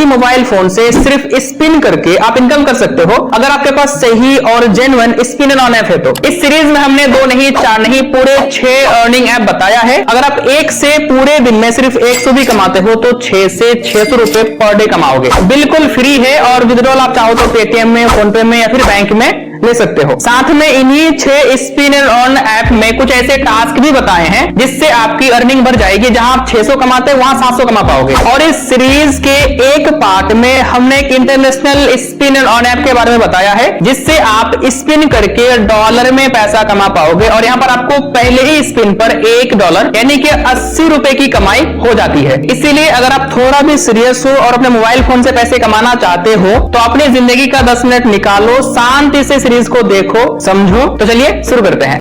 Mobile phone से सिर्फ spin करके आप इनकम कर सकते हो, अगर आपके पास सही और genuine spin and earn app है तो। इस सीरीज में हमने 2 नहीं 4 नहीं पूरे 6 अर्निंग ऐप बताया है। अगर आप एक से पूरे दिन में सिर्फ 100 भी कमाते हो तो 6 से 600 रुपए पर डे कमाओगे। बिल्कुल फ्री है और विड्रॉल आप चाहो तो पेटीएम में, फोन पे में या फिर बैंक में ले सकते हो। साथ में इन्हीं 6 स्पिन एंड अर्न ऐप में कुछ ऐसे टास्क भी बताए हैं जिससे आपकी अर्निंग बढ़ जाएगी। जहां आप 600 कमाते हैं वहां 700 कमा पाओगे। और इस सीरीज के एक पार्ट में हमने एक international spin and earn app के बारे में बताया है जिससे आप स्पिन करके डॉलर में पैसा कमा पाओगे। और यहाँ पर आपको पहले ही स्पिन पर $1 यानी कि 80 रुपए की कमाई हो जाती है। इसीलिए अगर आप थोड़ा भी सीरियस हो और अपने मोबाइल फोन से पैसे कमाना चाहते हो तो अपनी जिंदगी का 10 मिनट निकालो, शांति से सीरीज को देखो, समझो। तो चलिए शुरू करते हैं।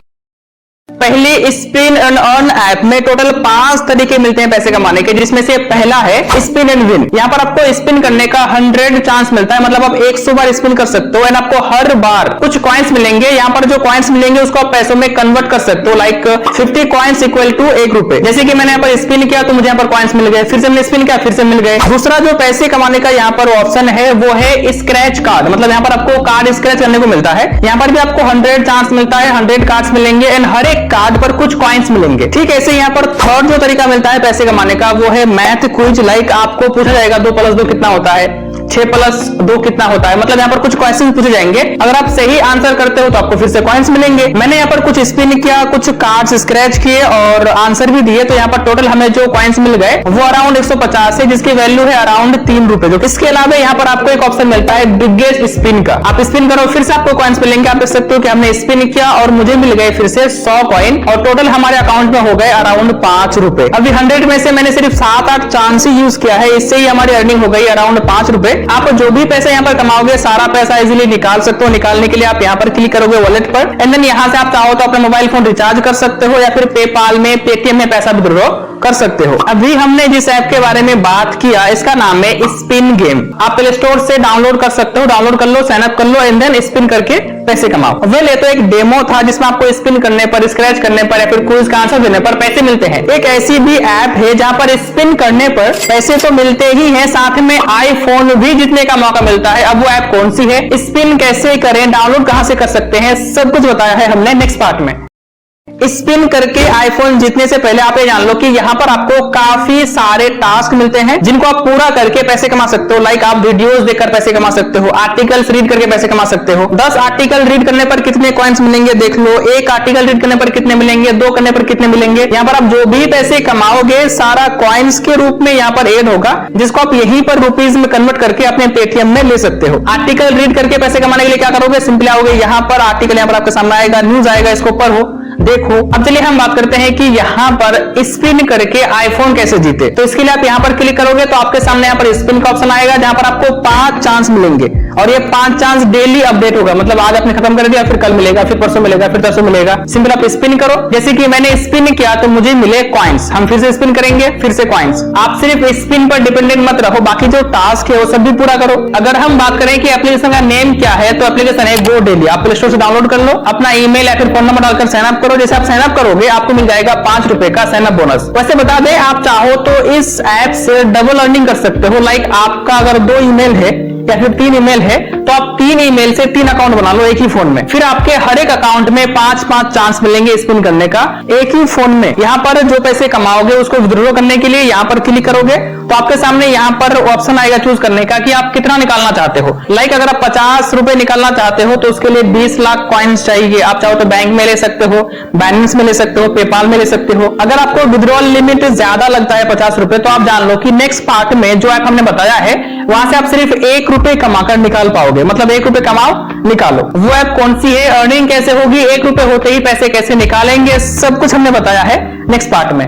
पहले स्पिन एंड अर्न ऐप में टोटल 5 तरीके मिलते हैं पैसे कमाने के, जिसमें से पहला है स्पिन एंड विन। यहाँ पर आपको स्पिन करने का 100 चांस मिलता है, मतलब आप 100 बार स्पिन कर सकते हो एंड आपको हर बार कुछ कॉइन्स मिलेंगे। यहाँ पर जो कॉइन्स मिलेंगे उसको आप पैसों में कन्वर्ट कर सकते हो, लाइक 50 कॉइन्स इक्वल टू ₹1। जैसे कि मैंने यहाँ पर स्पिन किया तो मुझे यहाँ पर कॉइन्स मिल गए, फिर से मैंने स्पिन किया फिर से मिल गए। दूसरा जो पैसे कमाने का यहाँ पर ऑप्शन है वो है स्क्रैच कार्ड, मतलब यहाँ पर आपको कार्ड स्क्रैच करने को मिलता है। यहाँ पर भी आपको 100 चांस मिलता है, 100 कार्ड्स मिलेंगे एंड हर एक कार्ड पर कुछ कॉइन्स मिलेंगे। ठीक है, ऐसे यहाँ पर थर्ड जो तरीका मिलता है पैसे कमाने का वो है मैथ क्विज। लाइक आपको पूछा जाएगा 2 + 2 कितना होता है, 6 + 2 कितना होता है, मतलब यहाँ पर कुछ क्वेश्चन पूछे जाएंगे। अगर आप सही आंसर करते हो तो आपको फिर से कॉइन्स मिलेंगे। मैंने यहाँ पर कुछ स्पिन किया, कुछ कार्ड्स स्क्रैच किए और आंसर भी दिए, तो यहाँ पर टोटल हमें जो कॉइन्स मिल गए वो अराउंड 150 है, जिसकी वैल्यू है अराउंड ₹3। इसके अलावा यहाँ पर आपको एक ऑप्शन मिलता है बिगेस्ट स्पिन का। आप स्पिन करो फिर से आपको कॉइन्स मिलेंगे। आप देख सकते हो कि हमने स्पिन किया और मुझे मिल गए फिर से 100 कॉइन और टोटल हमारे अकाउंट में हो गए अराउंड ₹5। अभी 100 में से मैंने सिर्फ 7-8 चांस ही यूज किया है, इससे ही हमारी अर्निंग हो गई अराउंड ₹5। आप जो भी पैसा यहाँ पर कमाओगे सारा पैसा इजीली निकाल सकते हो। निकालने के लिए आप यहाँ पर क्लिक करोगे वॉलेट पर एंड देन यहाँ से आप चाहो तो अपना मोबाइल फोन रिचार्ज कर सकते हो या फिर पेपाल में, पेटीएम में पैसा विड्रॉ कर सकते हो। अभी हमने जिस ऐप के बारे में बात किया इसका नाम है स्पिन गेम। आप प्ले स्टोर से डाउनलोड कर सकते हो, डाउनलोड कर लो, साइन अप कर लो एंड देन स्पिन करके पैसे कमाओ। वेल ये तो एक डेमो था जिसमें आपको स्पिन करने पर, स्क्रैच करने पर या फिर क्विज का आंसर देने पर पैसे मिलते हैं। एक ऐसी भी ऐप है जहां पर स्पिन करने पर पैसे तो मिलते ही हैं, साथ में आईफोन भी जीतने का मौका मिलता है। अब वो ऐप कौन सी है, स्पिन कैसे करें, डाउनलोड कहां से कर सकते हैं, सब कुछ बताया है हमने नेक्स्ट पार्ट में। स्पिन करके आईफोन जीतने से पहले आप ये जान लो कि यहाँ पर आपको काफी सारे टास्क मिलते हैं जिनको आप पूरा करके पैसे कमा सकते हो। लाइक आप वीडियोस देखकर पैसे कमा सकते हो, आर्टिकल्स रीड करके पैसे कमा सकते हो। 10 आर्टिकल रीड करने पर कितने कॉइन्स मिलेंगे देख लो, 1 आर्टिकल रीड करने पर कितने मिलेंगे, 2 करने पर कितने मिलेंगे। यहाँ पर आप जो भी पैसे कमाओगे सारा कॉइन्स के रूप में यहाँ पर एड होगा, जिसको आप यहीं पर रुपीज में कन्वर्ट करके अपने पेटीएम में ले सकते हो। आर्टिकल रीड करके पैसे कमाने के लिए क्या करोगे, सिंपली आओगे यहाँ पर, आर्टिकल यहाँ पर आपके सामने आएगा, न्यूज आएगा, इसको पढ़ो देखो। अब चलिए हम बात करते हैं कि यहाँ पर स्पिन करके आईफोन कैसे जीते। तो इसके लिए आप यहाँ पर क्लिक करोगे तो आपके सामने यहाँ पर स्पिन का ऑप्शन आएगा जहां पर आपको 5 चांस मिलेंगे और ये 5 चांस डेली अपडेट होगा, मतलब आज आपने खत्म कर दिया फिर कल मिलेगा, फिर परसों मिलेगा, फिर तरसों मिलेगा। सिंपल आप स्पिन करो, जैसे कि मैंने स्पिन किया तो मुझे मिले कॉइन्स। हम फिर से स्पिन करेंगे, फिर से कॉइन्स। आप सिर्फ स्पिन पर डिपेंडेंट मत रहो, बाकी जो टास्क है वो सब भी पूरा करो। अगर हम बात करें कि एप्लीकेशन का नेम क्या है तो एप्लीकेशन है गो डेली। आप प्ले स्टोर से डाउनलोड कर लो, अपना ईमेल या फिर फोन नंबर डालकर साइन अप करो। जैसे आप साइन अप करोगे आपको मिल जाएगा ₹5 का साइन अप बोनस। वैसे बता दें आप चाहो तो इस ऐप से डबल अर्निंग कर सकते हो। लाइक आपका अगर 2 ईमेल है या फिर 3 ईमेल है तो आप 3 ईमेल से 3 अकाउंट बना लो एक ही फोन में। फिर आपके हर एक अकाउंट में 5-5 चांस मिलेंगे स्पिन करने का एक ही फोन में। यहाँ पर जो पैसे कमाओगे उसको विड्रॉ करने के लिए यहाँ पर क्लिक करोगे तो आपके सामने यहाँ पर ऑप्शन आएगा चूज करने का कि आप कितना निकालना चाहते हो। लाइक अगर आप 50 रुपए निकालना चाहते हो तो उसके लिए 20 लाख कॉइन्स चाहिए। आप चाहो तो बैंक में ले सकते हो, बाइनेंस में ले सकते हो, पेपाल में ले सकते हो। अगर आपको विड्रॉल लिमिट ज्यादा लगता है 50 रुपए तो आप जान लो कि नेक्स्ट पार्ट में जो ऐप हमने बताया है वहां से आप सिर्फ ₹1 कमाकर निकाल पाओगे, मतलब ₹1 कमाओ निकालो। वो ऐप कौन सी है, अर्निंग कैसे होगी, ₹1 होते ही पैसे कैसे निकालेंगे, सब कुछ हमने बताया है नेक्स्ट पार्ट में।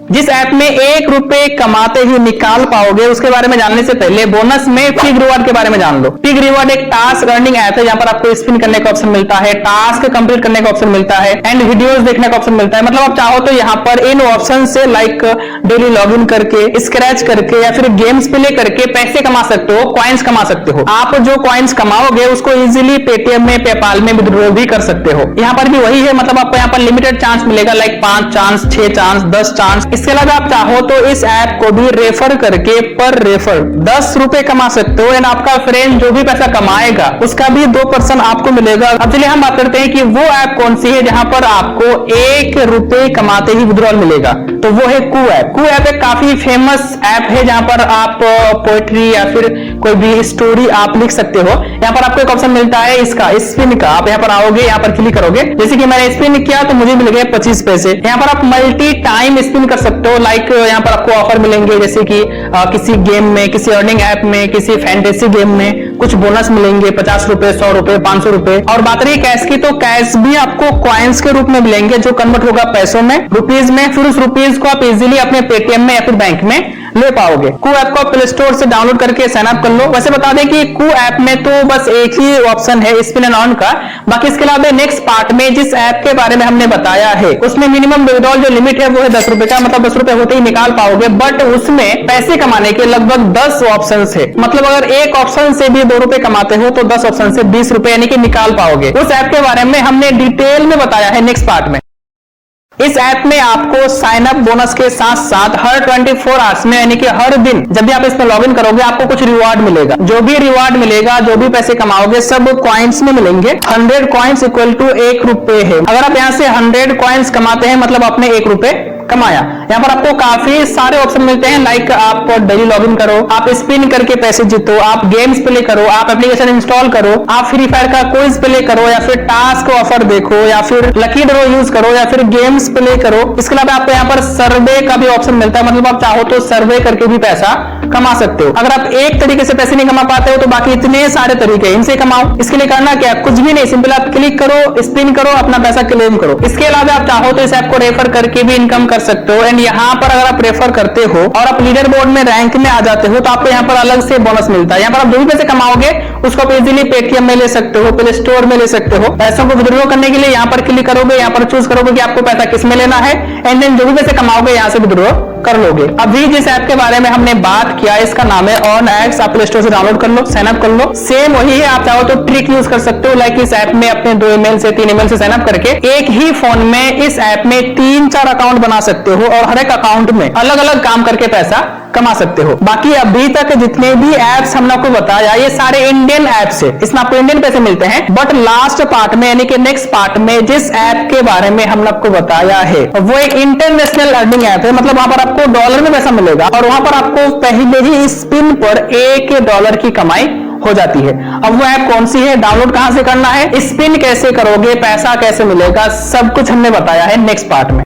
जिस ऐप में ₹1 कमाते ही निकाल पाओगे उसके बारे में जानने से पहले बोनस में पिग रिवॉर्ड के बारे में जान लो। पिग रिवॉर्ड एक टास्क अर्निंग ऐप है जहां पर आपको स्पिन करने का ऑप्शन मिलता है, टास्क कंप्लीट करने का ऑप्शन मिलता है एंड वीडियोस देखने का ऑप्शन मिलता है। मतलब आप चाहो तो यहाँ पर इन ऑप्शन से लाइक डेली लॉगिन करके, स्क्रैच करके या फिर गेम्स प्ले करके पैसे कमा सकते हो, कॉइन्स कमा सकते हो। आप जो कॉइन्स कमाओगे उसको इजिली पेटीएम में, पेपाल में विड्रॉ भी कर सकते हो। यहाँ पर भी वही है, मतलब आपको यहाँ पर लिमिटेड चांस मिलेगा, लाइक 5 चांस, 6 चांस, 10 चांस, इसके अलावा आप चाहो तो इस ऐप को भी रेफर करके पर रेफर 10 रुपए कमा सकते हो, एंड आपका फ्रेंड जो भी पैसा कमाएगा उसका भी 2% आपको मिलेगा। अब चलिए हम बात करते हैं कि वो ऐप कौन सी है जहां पर आपको 1 रुपए कमाते ही विड्रॉल मिलेगा। तो वो है कू ऐप। कू ऐप एक काफी फेमस ऐप है जहां पर आप पोएट्री या फिर कोई भी स्टोरी आप लिख सकते हो। यहाँ पर आपको एक ऑप्शन मिलता है इसका स्पिन का। आप यहाँ पर आओगे, यहाँ पर क्लिक करोगे, जैसे कि मैंने स्पिन किया तो मुझे मिल गए 25 पैसे। यहाँ पर आप मल्टी टाइम स्पिन कर सकते हो। लाइक यहाँ पर आपको ऑफर मिलेंगे जैसे कि किसी गेम में, किसी अर्निंग ऐप में, किसी फैंटेसी गेम में कुछ बोनस मिलेंगे 50 रुपए, 100 रुपए, 500 रुपए। और बात रही कैश की, तो कैश भी आपको कॉइन्स के रूप में मिलेंगे जो कन्वर्ट होगा पैसों में, रुपीज में। फिर उस रुपीज को आप इजीली अपने पेटीएम में या फिर बैंक में ले पाओगे। कू ऐप को प्ले स्टोर से डाउनलोड करके साइन अप कर लो। वैसे बता दें कि कू ऐप में तो बस एक ही ऑप्शन है स्पिन एंड अर्न का। बाकी इसके अलावा नेक्स्ट पार्ट में जिस ऐप के बारे में हमने बताया है उसमें मिनिमम विड्रॉल जो लिमिट है वो है 10 रुपए का, मतलब 10 रुपए होते ही निकाल पाओगे। बट उसमें पैसे कमाने के लगभग 10 ऑप्शन है। मतलब अगर एक ऑप्शन से भी 2 रुपए कमाते हो तो 10 ऑप्शन से 20 रुपए यानी कि निकाल पाओगे। उस ऐप के बारे में हमने डिटेल में बताया है नेक्स्ट पार्ट में। इस ऐप में आपको साइन अप बोनस के साथ साथ हर 24 आवर्स में यानी कि हर दिन जब भी आप इसमें लॉगिन करोगे आपको कुछ रिवार्ड मिलेगा। जो भी रिवार्ड मिलेगा, जो भी पैसे कमाओगे सब कॉइन्स में मिलेंगे। 100 कॉइन्स इक्वल टू 1 रुपए है। अगर आप यहाँ से 100 कॉइन्स कमाते हैं मतलब आपने 1 रुपए कमाया। यहाँ पर आपको काफी सारे ऑप्शन मिलते हैं। लाइक आप डेली लॉगिन करो, आप स्पिन करके पैसे जीतो, आप गेम्स प्ले करो, आप एप्लीकेशन इंस्टॉल करो, आप फ्री फायर का क्विज प्ले करो, या फिर टास्क ऑफर देखो, या फिर लकी ड्रॉ यूज करो, या फिर गेम्स प्ले करो। इसके अलावा आपको यहाँ पर सर्वे का भी ऑप्शन मिलता है। मतलब आप चाहो तो सर्वे करके भी पैसा कमा सकते हो। अगर आप एक तरीके से पैसे नहीं कमा पाते हो तो बाकी इतने सारे तरीके इनसे कमाओ। इसके लिए करना क्या, कुछ भी नहीं, सिंपल आप क्लिक करो, स्पिन करो, अपना पैसा क्लेम करो। इसके अलावा आप चाहो तो इस ऐप को रेफर करके भी इनकम कर सकते हो। एंड यहाँ पर अगर आप रेफर करते हो और आप लीडर बोर्ड में रैंक में आ जाते हो तो आपको यहाँ पर अलग से बोनस मिलता है। यहाँ पर आप जो भी पैसे कमाओगे उसको आप इजीली पेटीएम में ले सकते हो, प्ले स्टोर में ले सकते हो। पैसों को विड्रॉ करने के लिए यहाँ पर क्लिक करोगे, यहाँ पर चूज करोगे कि आपको पैसा किस में लेना है, एंड देन जो भी पैसे कमाओगे यहाँ से विड्रॉ कर लोगे। अभी जिस ऐप के बारे में हमने बात किया इसका नाम है OnX। आप प्ले स्टोर से डाउनलोड कर लो, साइन अप कर लो। सेम वही है, आप चाहो तो ट्रिक यूज कर सकते हो। लाइक इस ऐप में अपने 2 ईमेल से 3 ईमेल से साइन अप करके एक ही फोन में इस ऐप में 3-4 अकाउंट बना सकते हो और हर एक अकाउंट में अलग अलग काम करके पैसा कमा सकते हो। बाकी अभी तक जितने भी एप्स हमने आपको बताया ये सारे इंडियन एप्स है, इसमें आपको इंडियन पैसे मिलते हैं। बट लास्ट पार्ट में यानी कि नेक्स्ट पार्ट में जिस ऐप के बारे में हमने आपको बताया है वो एक इंटरनेशनल अर्निंग ऐप है। मतलब वहां पर आपको डॉलर में पैसा मिलेगा और वहां पर आपको पहले ही स्पिन पर $1 की कमाई हो जाती है। अब वो ऐप कौन सी है, डाउनलोड कहां से करना है, स्पिन कैसे करोगे, पैसा कैसे मिलेगा, सब कुछ हमने बताया है नेक्स्ट पार्ट में।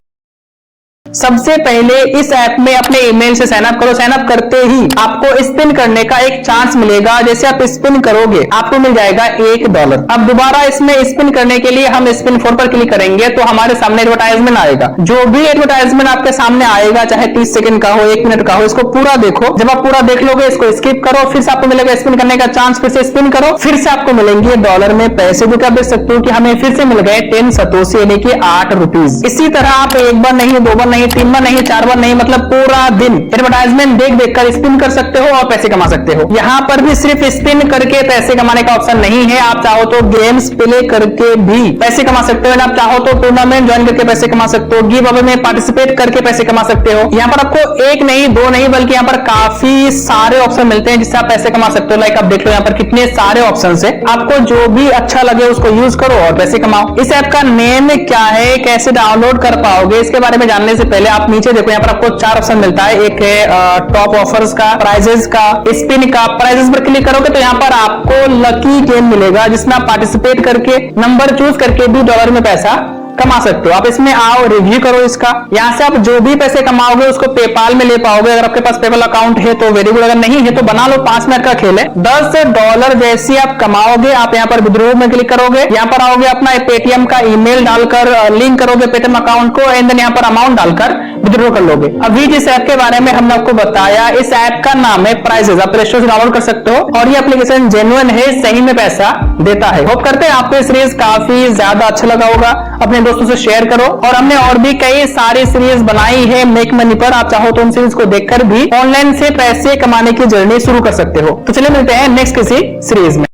सबसे पहले इस ऐप में अपने ईमेल से साइन अप करो। साइन अप करते ही आपको स्पिन करने का एक चांस मिलेगा। जैसे आप स्पिन करोगे आपको मिल जाएगा $1। अब दोबारा इसमें स्पिन करने के लिए हम स्पिन 4 पर क्लिक करेंगे तो हमारे सामने एडवर्टाइजमेंट आएगा। जो भी एडवर्टाइजमेंट आपके सामने आएगा चाहे 30 सेकंड का हो, 1 मिनट का हो, इसको पूरा देखो। जब आप पूरा देख लोगे इसको स्किप करो, फिर से आपको मिलेगा स्पिन करने का चांस, फिर से स्पिन करो, फिर से आपको मिलेंगे डॉलर में पैसे। जो कि आप देख सकते हो कि हमें फिर से मिल गए 10 सतोशी यानी कि $8। इसी तरह आप एक बार नहीं, 2 बार नहीं, 3 बार नहीं, 4 बार नहीं, मतलब पूरा दिन एडवर्टाइजमेंट देख देख कर स्पिन कर सकते हो और पैसे कमा सकते हो। यहाँ पर भी सिर्फ स्पिन करके पैसे कमाने का ऑप्शन नहीं है, आप चाहो तो गेम्स प्ले करके भी पैसे कमा सकते हो। आप चाहो तो टूर्नामेंट ज्वाइन करके पैसे कमा सकते हो, गिव अवे में पार्टिसिपेट करके पैसे कमा सकते हो। यहाँ पर आपको 1 नहीं, 2 नहीं, बल्कि यहाँ पर काफी सारे ऑप्शन मिलते हैं जिससे आप पैसे कमा सकते हो। लाइक आप देख लो यहाँ पर कितने सारे ऑप्शन है, आपको जो भी अच्छा लगे उसको यूज करो और पैसे कमाओ। इस ऐप का नेम क्या है, कैसे डाउनलोड कर पाओगे, इसके बारे में जानने से पहले आप नीचे देखो, यहाँ पर आपको 4 ऑप्शन मिलता है। एक है टॉप ऑफर्स का, प्राइजेस का, स्पिन का। प्राइजेस पर क्लिक करोगे तो यहाँ पर आपको लकी गेम मिलेगा जिसमें आप पार्टिसिपेट करके नंबर चूज करके भी डॉलर में पैसा कमा सकते हो। आप इसमें आओ, रिव्यू करो इसका। यहाँ से आप जो भी पैसे कमाओगे उसको पेपाल में ले पाओगे। अगर आपके पास पेपाल अकाउंट है तो वेरी गुड, अगर नहीं है तो बना लो, 5 मिनट का खेल है। $10 जैसे आप कमाओगे आप यहाँ पर विड्रॉ में क्लिक करोगे, यहाँ पर आओगे, अपना पेटीएम का ईमेल डालकर लिंक करोगे पेटीएम अकाउंट को, एंड देन यहाँ पर अमाउंट डालकर विड्रॉ कर लोगे। अभी जिस ऐप के बारे में हमने आपको बताया इस ऐप का नाम है प्राइजेस। आप प्ले स्टोर से डाउनलोड कर सकते हो और ये एप्लीकेशन जेन्युइन है, सही में पैसा देता है। होप करते हैं आपको सीरीज काफी ज्यादा अच्छा लगा होगा, अपने दोस्तों से शेयर करो। और हमने और भी कई सारी सीरीज बनाई है मेक मनी पर, आप चाहो तो उन सीरीज को देखकर भी ऑनलाइन से पैसे कमाने की जर्नी शुरू कर सकते हो। तो चलिए मिलते हैं नेक्स्ट किसी सीरीज में।